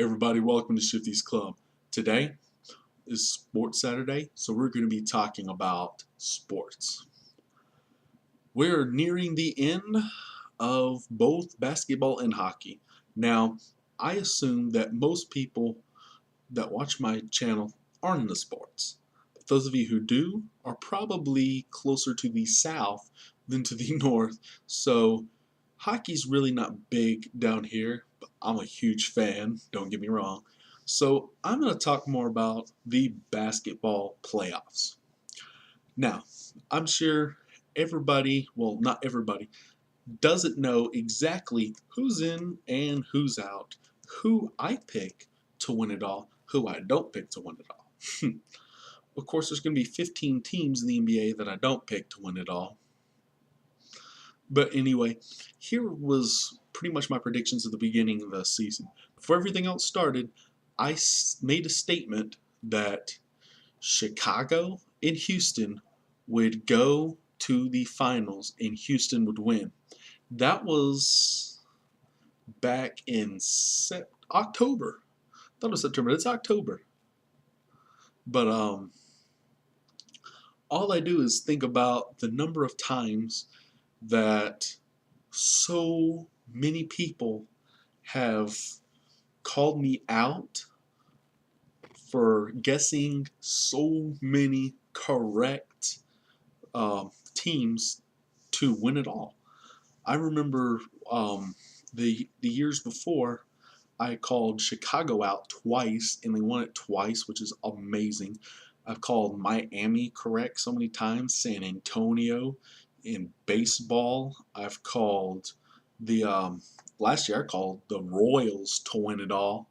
Everybody, welcome to Shifty's Club. Today is Sports Saturday, so we're going to be talking about sports. We're nearing the end of both basketball and hockey. Now, I assume that most people that watch my channel aren't into sports. But those of you who do are probably closer to the south than to the north, so hockey's really not big down here, but I'm a huge fan, don't get me wrong. So I'm going to talk more about the basketball playoffs. Now, I'm sure everybody, well, not everybody, doesn't know exactly who's in and who's out, who I pick to win it all, who I don't pick to win it all. Of course, there's going to be 15 teams in the NBA that I don't pick to win it all. But anyway, here was pretty much my predictions at the beginning of the season. Before everything else started, I made a statement that Chicago and Houston would go to the finals and Houston would win. That was back in October. I thought it was September. It's October. But all I do is think about the number of times that so many people have called me out for guessing so many correct teams to win it all. I remember the years before, I called Chicago out twice and they won it twice, which is amazing. I've called Miami correct so many times, San Antonio. In baseball, I've called the last year I called the Royals to win it all.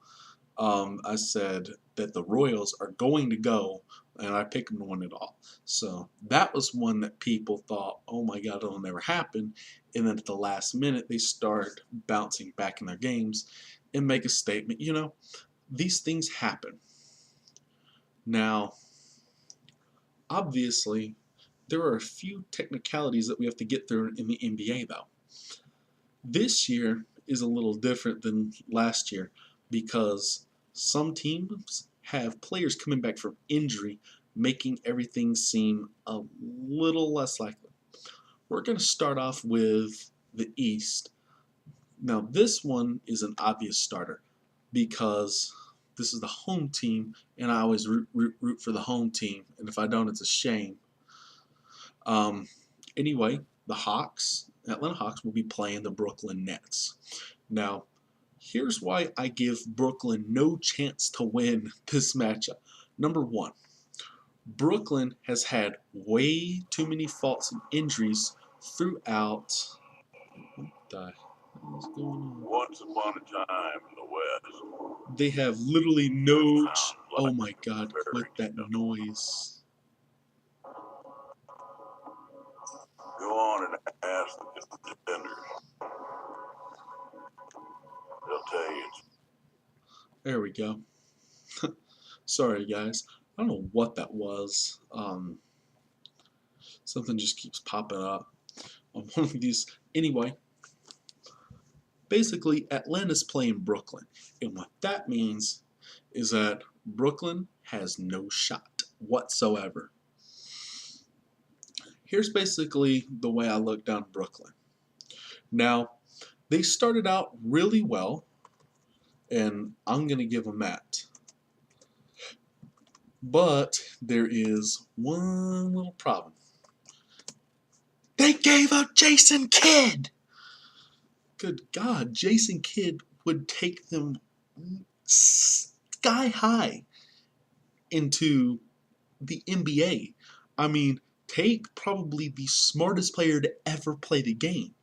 I said that the Royals are going to go, and I picked them to win it all. So that was one that people thought, oh my God, it'll never happen. And then at the last minute, they start bouncing back in their games and make a statement. You know, these things happen. Now, obviously, there are a few technicalities that we have to get through in the NBA, though. This year is a little different than last year because some teams have players coming back from injury, making everything seem a little less likely. We're going to start off with the East. Now, this one is an obvious starter because this is the home team, and I always root for the home team, and if I don't, it's a shame. Anyway, the Atlanta Hawks will be playing the Brooklyn Nets. Now, here's why I give Brooklyn no chance to win this matchup. Number one, Brooklyn has had way too many faults and injuries throughout. What the hell is going on? Once upon a time in the West. They have literally no. Oh my God! Quit that noise. Go on and ask the contenders. They'll tell you it's There we go. Sorry, guys. I don't know what that was. Something just keeps popping up on one of these. Anyway, basically, Atlanta's playing Brooklyn. And what that means is that Brooklyn has no shot whatsoever. Here's basically the way I look down Brooklyn. Now, they started out really well, and I'm going to give them that. But there is one little problem. They gave up Jason Kidd! Good God, Jason Kidd would take them sky high into the NBA. I mean, take probably the smartest player to ever play the game.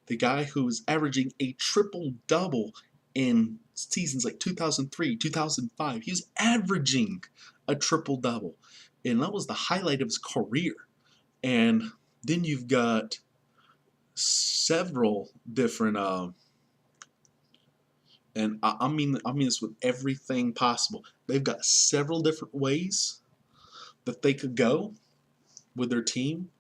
The guy who was averaging a triple-double in seasons like 2003, 2005. He was averaging a triple-double. And that was the highlight of his career. And then you've got several different, and I mean this with everything possible. They've got several different ways that they could go with their team,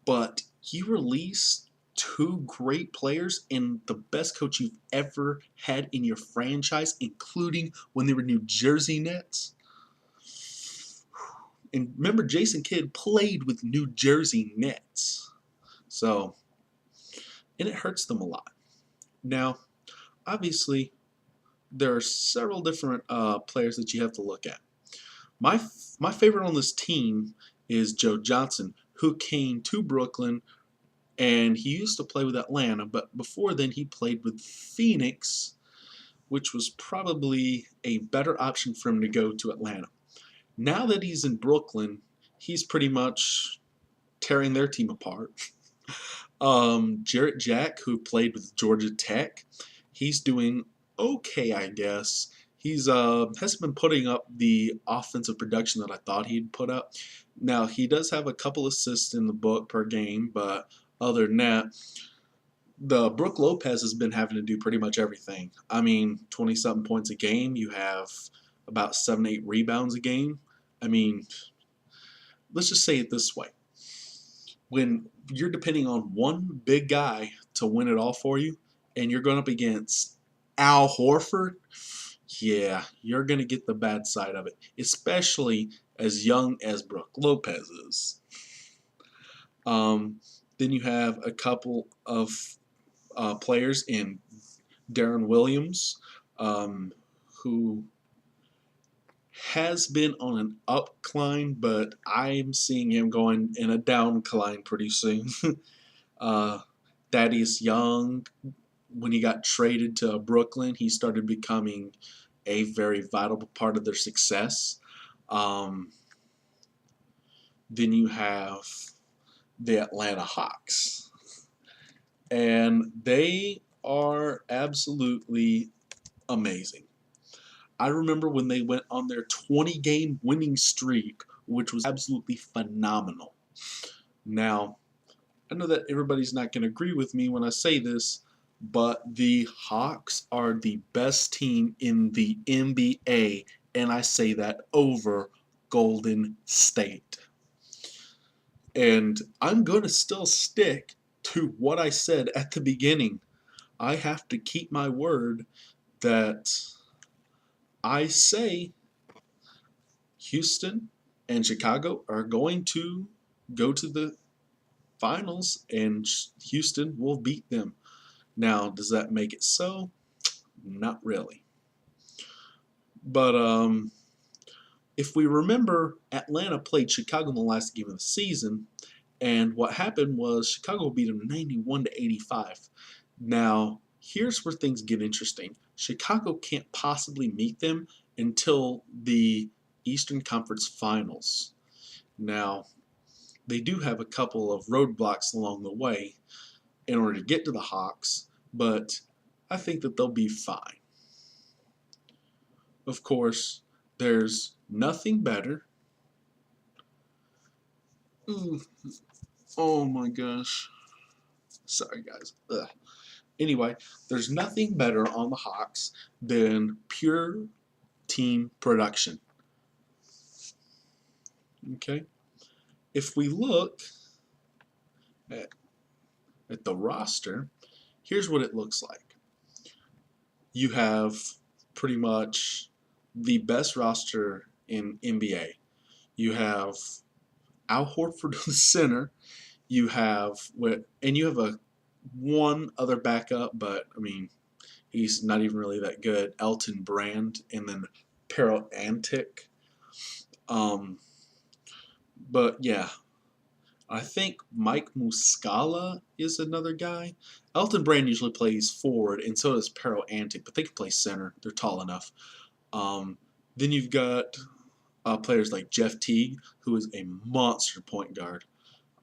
but you release two great players and the best coach you've ever had in your franchise, including when they were New Jersey Nets. And remember, Jason Kidd played with New Jersey Nets. So, and it hurts them a lot. Now, obviously, there are several different players that you have to look at. My favorite on this team is Joe Johnson, who came to Brooklyn, and he used to play with Atlanta, but before then he played with Phoenix, which was probably a better option for him to go to Atlanta. Now that he's in Brooklyn, he's pretty much tearing their team apart. Jarrett Jack, who played with Georgia Tech, he's doing okay, I guess. He's hasn't been putting up the offensive production that I thought he'd put up. Now he does have a couple assists in the book per game, but other than that, the Brook Lopez has been having to do pretty much everything. I mean, 20-something points a game. You have about 7-8 rebounds a game. I mean, let's just say it this way. When you're depending on one big guy to win it all for you, and you're going up against Al Horford, yeah, you're going to get the bad side of it, especially as young as Brook Lopez is. Then you have a couple of players in Darren Williams, who has been on an upcline, but I'm seeing him going in a downcline pretty soon. Thaddeus Young, when he got traded to Brooklyn, he started becoming a very vital part of their success. Then you have the Atlanta Hawks, and they are absolutely amazing. I remember when they went on their 20-game winning streak, which was absolutely phenomenal. Now, I know that everybody's not going to agree with me when I say this, but the Hawks are the best team in the NBA, and I say that over Golden State. And I'm going to still stick to what I said at the beginning. I have to keep my word that I say Houston and Chicago are going to go to the finals, and Houston will beat them. Now, does that make it so? Not really. But if we remember, Atlanta played Chicago in the last game of the season, and what happened was Chicago beat them 91-85. Now, here's where things get interesting. Chicago can't possibly meet them until the Eastern Conference Finals. Now, they do have a couple of roadblocks along the way in order to get to the Hawks, but I think that they'll be fine. Of course, there's nothing better. Ooh. Oh my gosh. Sorry, guys. Ugh. Anyway, there's nothing better on the Hawks than pure team production. Okay? If we look at the roster, here's what it looks like. You have pretty much the best roster in NBA. You have Al Horford in the center. You have one other backup, but I mean, he's not even really that good. Elton Brand, and then Pero Antic. But yeah, I think Mike Muscala is another guy. Elton Brand usually plays forward, and so does Pero Antic, but they can play center. They're tall enough. Then you've got players like Jeff Teague, who is a monster point guard.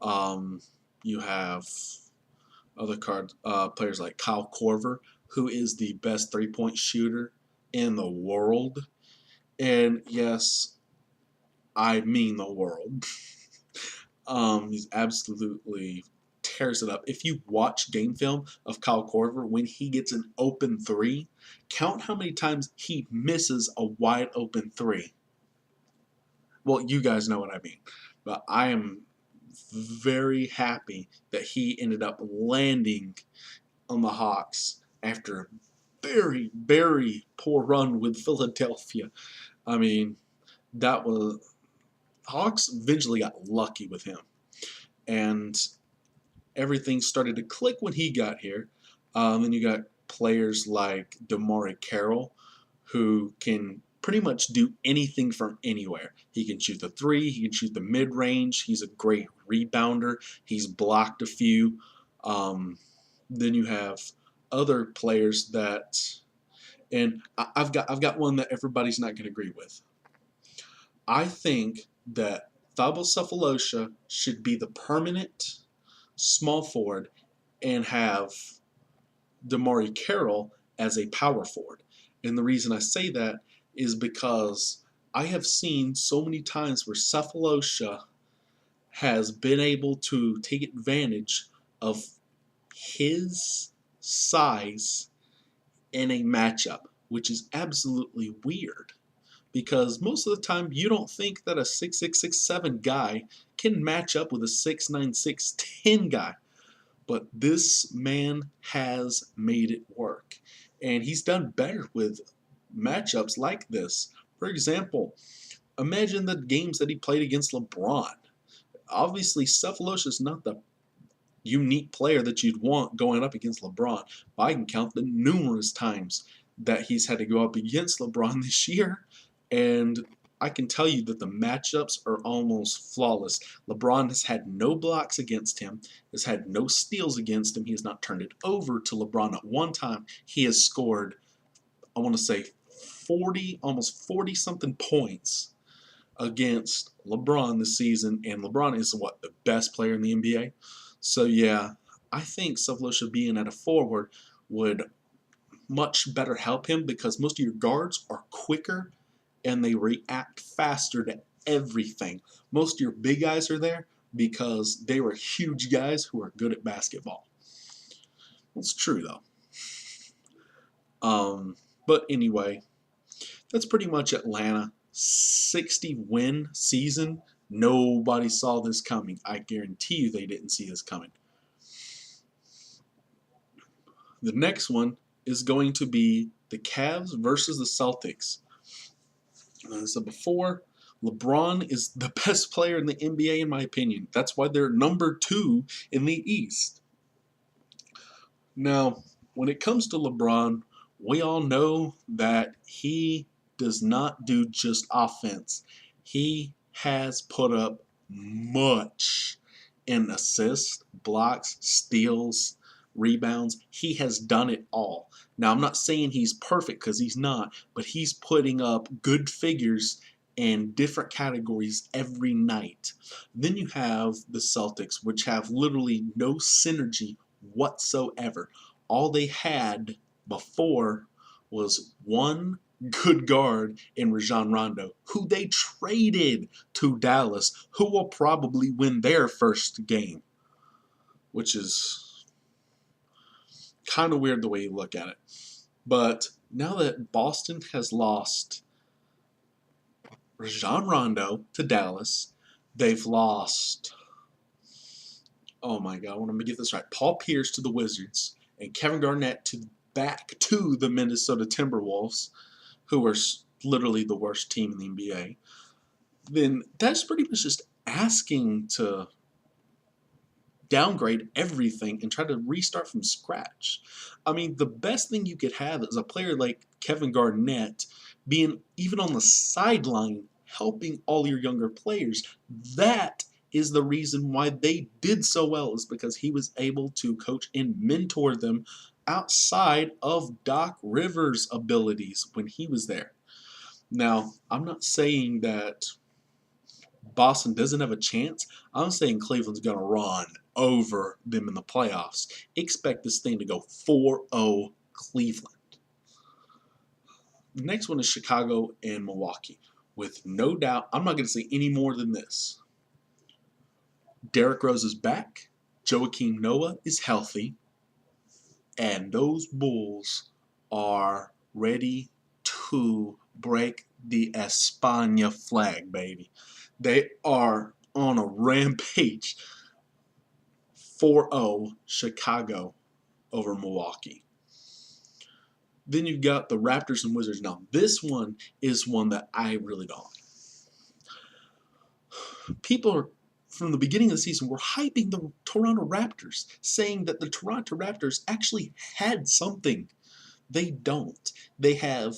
You have other players like Kyle Korver, who is the best three-point shooter in the world. And yes, I mean the world. He's absolutely tears it up. If you watch game film of Kyle Korver, when he gets an open three, count how many times he misses a wide open three. Well, you guys know what I mean. But I am very happy that he ended up landing on the Hawks after a very, very poor run with Philadelphia. I mean, that was Hawks eventually got lucky with him, and everything started to click when he got here. Then you got players like DeMar Carroll, who can pretty much do anything from anywhere. He can shoot the three, he can shoot the mid range. He's a great rebounder. He's blocked a few. Then you have other players that, and I've got one that everybody's not going to agree with. I think that Thabo Cephalosha should be the permanent small forward and have DeMar Carroll as a power forward. And the reason I say that is because I have seen so many times where Cephalosha has been able to take advantage of his size in a matchup, which is absolutely weird. Because most of the time, you don't think that a 6'6", 6'7" guy can match up with a 6'9", 6'10" guy. But this man has made it work. And he's done better with matchups like this. For example, imagine the games that he played against LeBron. Obviously, Cephalosha is not the unique player that you'd want going up against LeBron. But I can count the numerous times that he's had to go up against LeBron this year. And I can tell you that the matchups are almost flawless. LeBron has had no blocks against him, has had no steals against him. He has not turned it over to LeBron at one time. He has scored, I want to say, 40, almost 40-something points against LeBron this season. And LeBron is, what, the best player in the NBA? So, yeah, I think Cephalosha being at a forward would much better help him because most of your guards are quicker and they react faster to everything. Most of your big guys are there because they were huge guys who are good at basketball. It's true, though. But anyway, that's pretty much Atlanta. 60-win season. Nobody saw this coming. I guarantee you they didn't see this coming. The next one is going to be the Cavs versus the Celtics. As I said before, LeBron is the best player in the NBA in my opinion. That's why they're number 2 in the East. Now, when it comes to LeBron, we all know that he does not do just offense. He has put up much in assists, blocks, steals, rebounds. He has done it all. Now, I'm not saying he's perfect because he's not, but he's putting up good figures in different categories every night. Then you have the Celtics, which have literally no synergy whatsoever. All they had before was one good guard in Rajon Rondo, who they traded to Dallas, who will probably win their first game, which is kind of weird the way you look at it. But now that Boston has lost Rajon Rondo to Dallas, they've lost, oh my God, I want to get this right, Paul Pierce to the Wizards and Kevin Garnett back to the Minnesota Timberwolves, who are literally the worst team in the NBA, then that's pretty much just asking to downgrade everything and try to restart from scratch. I mean, the best thing you could have is a player like Kevin Garnett being even on the sideline helping all your younger players. That is the reason why they did so well, is because he was able to coach and mentor them outside of Doc Rivers' abilities when he was there. Now, I'm not saying that Boston doesn't have a chance. I'm saying Cleveland's going to run over them in the playoffs. Expect this thing to go 4-0 Cleveland. The next one is Chicago and Milwaukee. With no doubt, I'm not going to say any more than this. Derrick Rose is back. Joakim Noah is healthy. And those Bulls are ready to break the España flag, baby. They are on a rampage. 4-0 Chicago over Milwaukee. Then you've got the Raptors and Wizards. Now, this one is one that I really don't like. People are, from the beginning of the season, were hyping the Toronto Raptors, saying that the Toronto Raptors actually had something. They don't. They have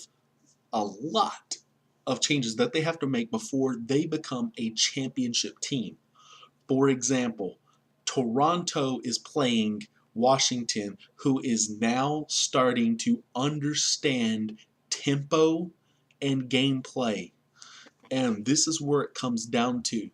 a lot of changes that they have to make before they become a championship team. For example, Toronto is playing Washington, who is now starting to understand tempo and gameplay. And this is where it comes down to,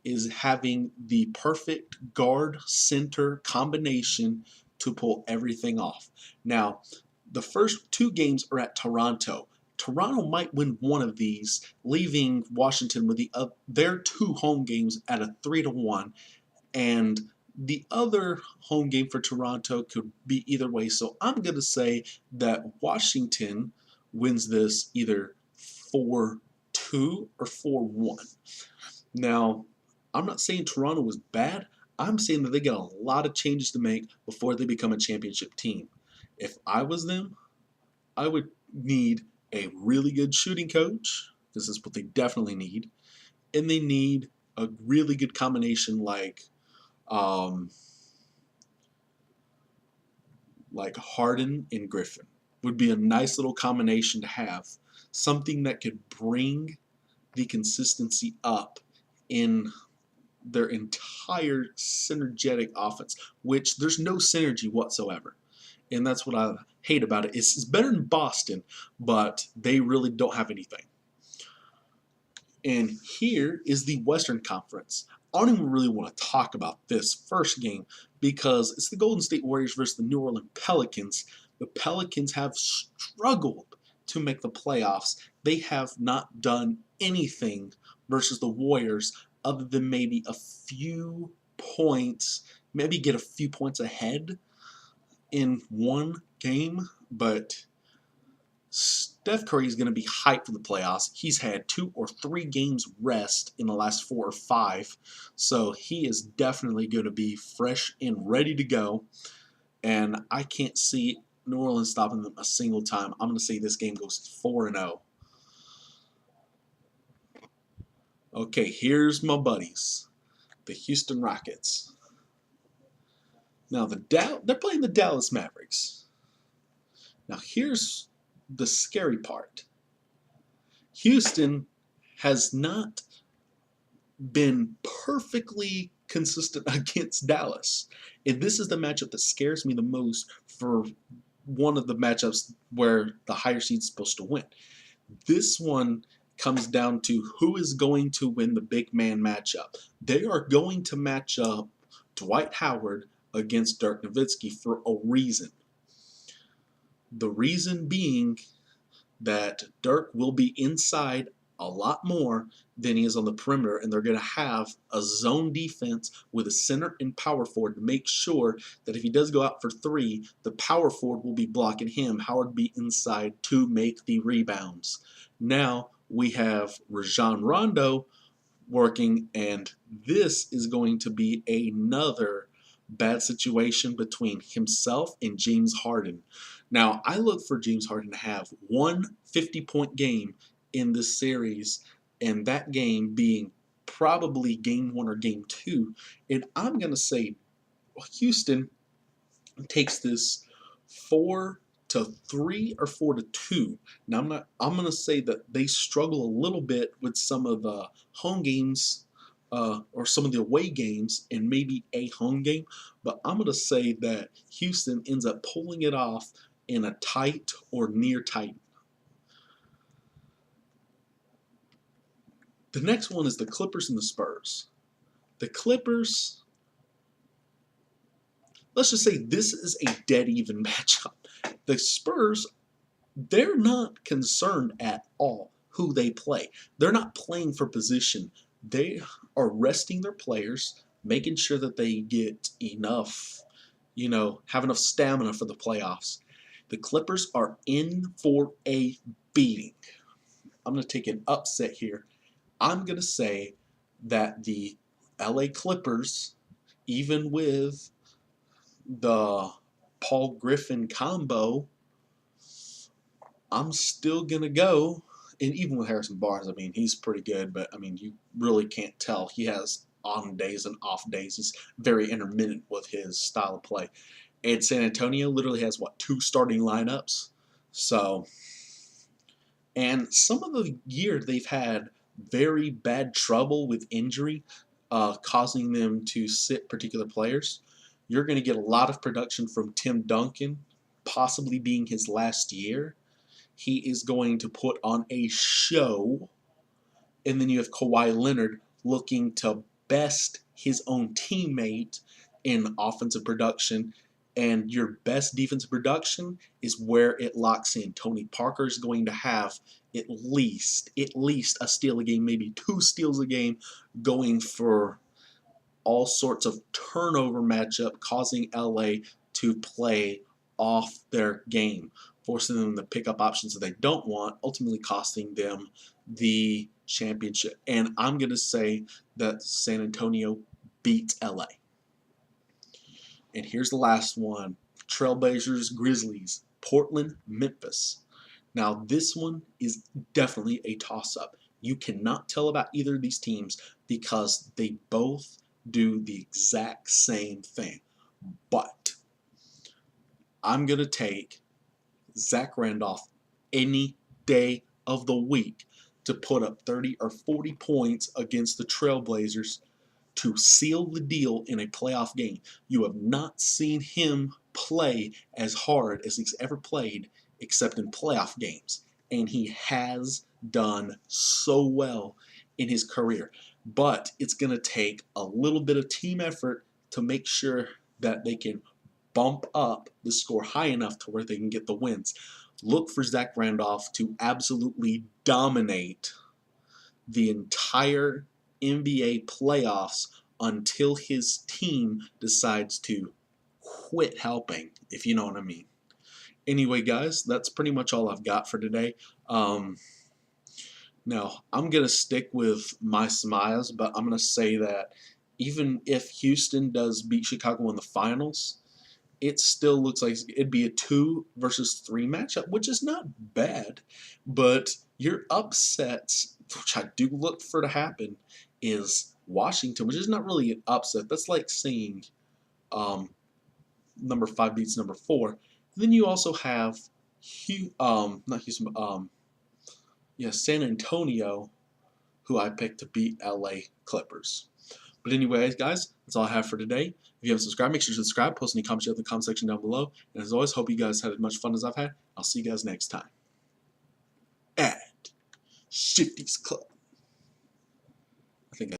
is having the perfect guard center combination to pull everything off. Now, the first two games are at Toronto. Toronto might win one of these, leaving Washington with their two home games at a 3-1, and the other home game for Toronto could be either way. So I'm going to say that Washington wins this either 4-2 or 4-1. Now, I'm not saying Toronto was bad. I'm saying that they got a lot of changes to make before they become a championship team. If I was them, I would need a really good shooting coach, because that's what they definitely need. And they need a really good combination like Harden and Griffin. Would be a nice little combination to have. Something that could bring the consistency up in their entire synergetic offense, which there's no synergy whatsoever. And that's what I hate about it. It's better than Boston, but they really don't have anything. And here is the Western Conference. I don't even really want to talk about this first game because it's the Golden State Warriors versus the New Orleans Pelicans. The Pelicans have struggled to make the playoffs. They have not done anything versus the Warriors other than maybe a few points, maybe get a few points ahead in one game, but Steph Curry is going to be hyped for the playoffs. He's had 2 or 3 games rest in the last 4 or 5, so he is definitely going to be fresh and ready to go, and I can't see New Orleans stopping them a single time. I'm going to say this game goes 4-0. Okay, here's my buddies, the Houston Rockets. Now, they're playing the Dallas Mavericks. Now, here's the scary part. Houston has not been perfectly consistent against Dallas. And this is the matchup that scares me the most for one of the matchups where the higher seed's supposed to win. This one comes down to who is going to win the big man matchup. They are going to match up Dwight Howard against Dirk Nowitzki for a reason. The reason being that Dirk will be inside a lot more than he is on the perimeter, and they're going to have a zone defense with a center and power forward to make sure that if he does go out for 3, the power forward will be blocking him. Howard will be inside to make the rebounds. Now we have Rajon Rondo working, and this is going to be another bad situation between himself and James Harden. Now, I look for James Harden to have one 50-point game in this series, and that game being probably game 1 or game 2. And I'm going to say Houston takes this 4-3 or 4-2. Now, I'm going to say that they struggle a little bit with some of the home games or some of the away games and maybe a home game, but I'm going to say that Houston ends up pulling it off in a tight or near tight. The next one is the Clippers and the Spurs. The Clippers, let's just say this is a dead even matchup. The Spurs, they're not concerned at all who they play. They're not playing for position. They are resting their players, making sure that they get enough, have enough stamina for the playoffs. The Clippers are in for a beating. I'm going to take an upset here. I'm going to say that the LA Clippers, even with the Paul Griffin combo, I'm still going to go. And even with Harrison Barnes, I mean, he's pretty good, but I mean, you really can't tell. He has on days and off days. He's very intermittent with his style of play. And San Antonio literally has, what, 2 starting lineups? So, and some of the year they've had very bad trouble with injury, causing them to sit particular players. You're going to get a lot of production from Tim Duncan, possibly being his last year. He is going to put on a show. And then you have Kawhi Leonard looking to best his own teammate in offensive production. And your best defensive production is where it locks in. Tony Parker is going to have at least a steal a game, maybe 2 steals a game, going for all sorts of turnover matchup, causing LA to play off their game, forcing them to pick up options that they don't want, ultimately costing them the championship. And I'm going to say that San Antonio beats LA. And here's the last one. Trailblazers, Grizzlies, Portland, Memphis. Now this one is definitely a toss-up. You cannot tell about either of these teams because they both do the exact same thing. But I'm going to take Zach Randolph any day of the week to put up 30 or 40 points against the Trailblazers to seal the deal in a playoff game. You have not seen him play as hard as he's ever played except in playoff games. And he has done so well in his career. But it's going to take a little bit of team effort to make sure that they can bump up the score high enough to where they can get the wins. Look for Zach Randolph to absolutely dominate the entire NBA playoffs until his team decides to quit helping, if you know what I mean. Anyway, guys, that's pretty much all I've got for today. Now, I'm going to stick with my smiles, but I'm going to say that even if Houston does beat Chicago in the finals, it still looks like it'd be a 2 versus 3 matchup, which is not bad. But your upsets, which I do look for to happen, is Washington, which is not really an upset. That's like saying number 5 beats number 4. Then you also have San Antonio, who I picked to beat LA Clippers. But anyway, guys, that's all I have for today. If you haven't subscribed, make sure to subscribe. Post any comments in the comment section down below. And as always, hope you guys had as much fun as I've had. I'll see you guys next time at Shifty's Club. I think